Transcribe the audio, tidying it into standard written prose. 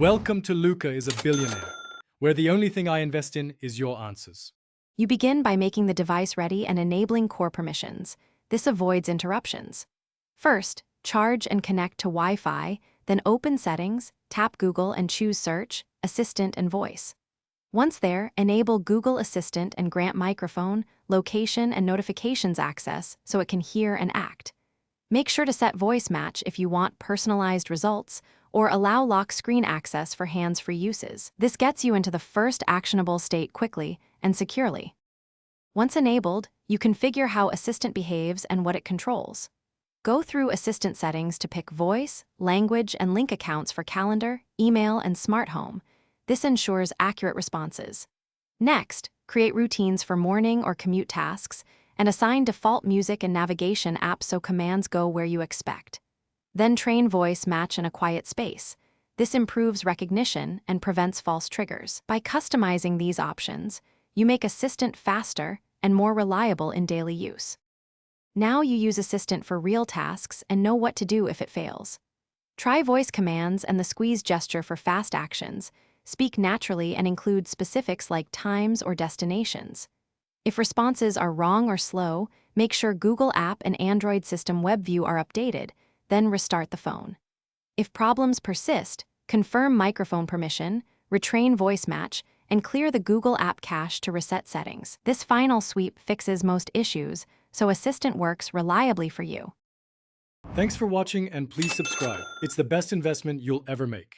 Welcome to Luca is a billionaire, where the only thing I invest in is your answers. You begin by making the device ready and enabling core permissions. This avoids interruptions. First, charge and connect to Wi-Fi, then open Settings, tap Google and choose Search, Assistant and Voice. Once there, enable Google Assistant and grant microphone, location, and notifications access so it can hear and act. Make sure to set voice match if you want personalized results, or allow lock screen access for hands-free uses. This gets you into the first actionable state quickly and securely. Once enabled, you configure how Assistant behaves and what it controls. Go through Assistant settings to pick voice, language, and link accounts for calendar, email, and smart home. This ensures accurate responses. Next, create routines for morning or commute tasks, and assign default music and navigation apps so commands go where you expect. Then train voice match in a quiet space. This improves recognition and prevents false triggers. By customizing these options, you make Assistant faster and more reliable in daily use. Now you use Assistant for real tasks and know what to do if it fails. Try voice commands and the squeeze gesture for fast actions. Speak naturally and include specifics like times or destinations. If responses are wrong or slow, make sure Google App and Android System Web View are updated, then restart the phone. If problems persist, confirm microphone permission, retrain voice match, and clear the Google App cache to reset settings. This final sweep fixes most issues, so Assistant works reliably for you. Thanks for watching and please subscribe. It's the best investment you'll ever make.